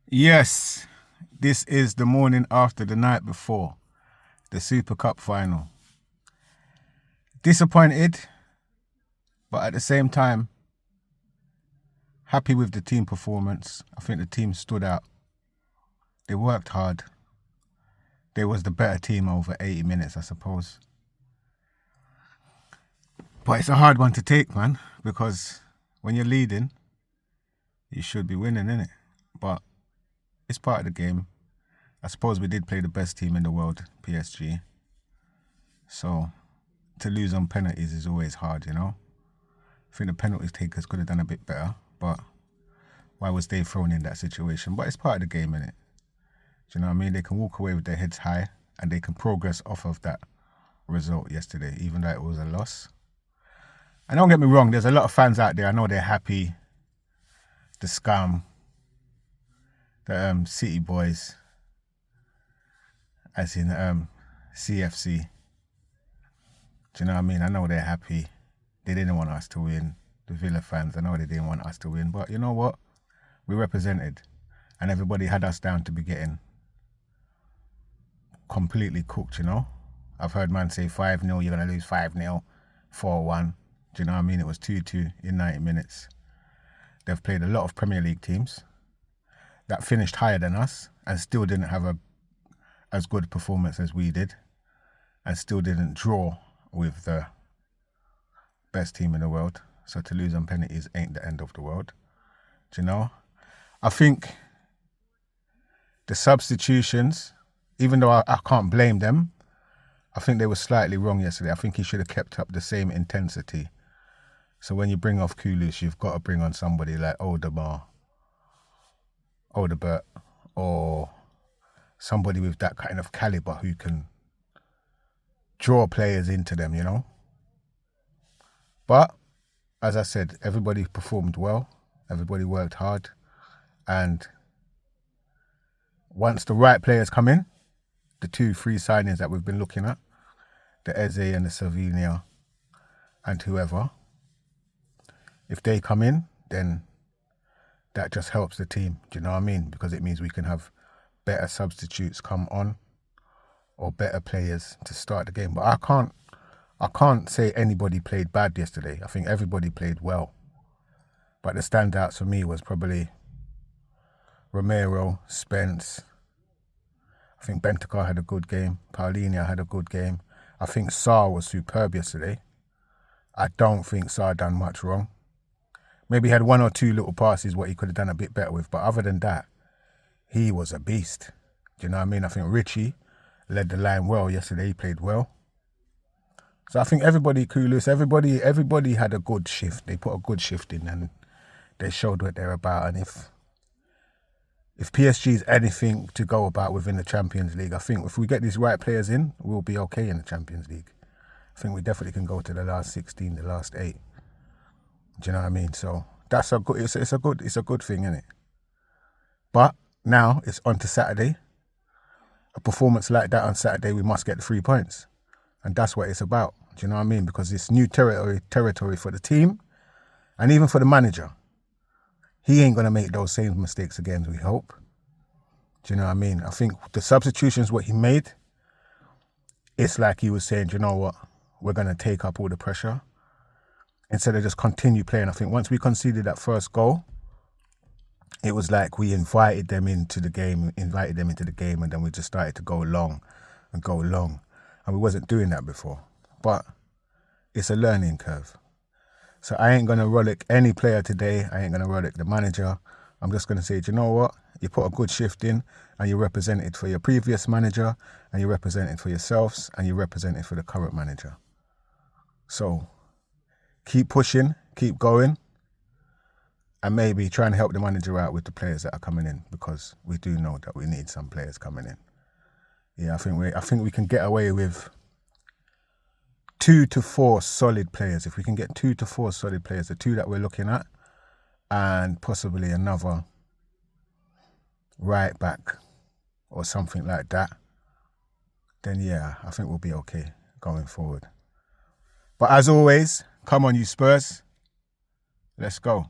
Yes, this is the morning after the night before the Super Cup final. Disappointed, but at the same time, happy with the team performance. I think the team stood out. They worked hard. They was the better team over 80 minutes, I suppose. But it's a hard one to take, man, because when you're leading, you should be winning, innit? But it's part of the game. I suppose we did play the best team in the world, PSG. So to lose on penalties is always hard, you know? I think the penalty takers could have done a bit better, but why was they thrown in that situation? But it's part of the game, innit? Do you know what I mean? They can walk away with their heads high and they can progress off of that result yesterday, even though it was a loss. And don't get me wrong, there's a lot of fans out there. I know they're happy. The scum, the City boys, as in CFC. Do you know what I mean? I know they're happy. They didn't want us to win. The Villa fans, I know they didn't want us to win. But you know what? We represented. And everybody had us down to be getting completely cooked, you know? I've heard man say 5-0, you're going to lose 5-0, 4-1. Do you know what I mean? It was 2-2 in 90 minutes. They've played a lot of Premier League teams that finished higher than us and still didn't have as good performance as we did and still didn't draw with the best team in the world. So to lose on penalties ain't the end of the world. Do you know? I think the substitutions, even though I can't blame them, I think they were slightly wrong yesterday. I think he should have kept up the same intensity. So when you bring off Kudus, you've got to bring on somebody like Odegaard, or somebody with that kind of caliber who can draw players into them, you know. But as I said, everybody performed well. Everybody worked hard. And once the right players come in, the 2 free signings that we've been looking at, the Eze and the Savinha and whoever, if they come in, then that just helps the team. Do you know what I mean? Because it means we can have better substitutes come on or better players to start the game. But I can't say anybody played bad yesterday. I think everybody played well. But the standouts for me was probably Romero, Spence. I think Bentancur had a good game. Paulinho had a good game. I think Sarr was superb yesterday. I don't think Sarr done much wrong. Maybe he had 1 or 2 little passes what he could have done a bit better with. But other than that, he was a beast. Do you know what I mean? I think Richie led the line well yesterday. He played well. So I think everybody, Kudus, everybody had a good shift. They put a good shift in and they showed what they're about. And if PSG is anything to go about within the Champions League, I think if we get these right players in, we'll be okay in the Champions League. I think we definitely can go to the last 16, the last 8. Do you know what I mean? So that's a good. It's a good thing, isn't it? But now it's on to Saturday. A performance like that on Saturday, we must get the 3 points, and that's what it's about. Do you know what I mean? Because it's new territory for the team, and even for the manager. He ain't gonna make those same mistakes again. We hope. Do you know what I mean? I think the substitutions what he made, it's like he was saying, do you know what? We're gonna take up all the pressure. Instead of just continue playing. I think once we conceded that first goal, it was like we invited them into the game, and then we just started to go long. And we wasn't doing that before. But it's a learning curve. So I ain't going to rollick any player today. I ain't going to rollick the manager. I'm just going to say, do you know what? You put a good shift in and you represented for your previous manager and you represented for yourselves and you represented for the current manager. So keep pushing, keep going, and maybe try and help the manager out with the players that are coming in, because we do know that we need some players coming in. Yeah, I think we can get away with 2 to 4 solid players. If we can get 2 to 4 solid players, the 2 that we're looking at, and possibly another right back or something like that, then yeah, I think we'll be okay going forward. But as always, come on, you Spurs. Let's go.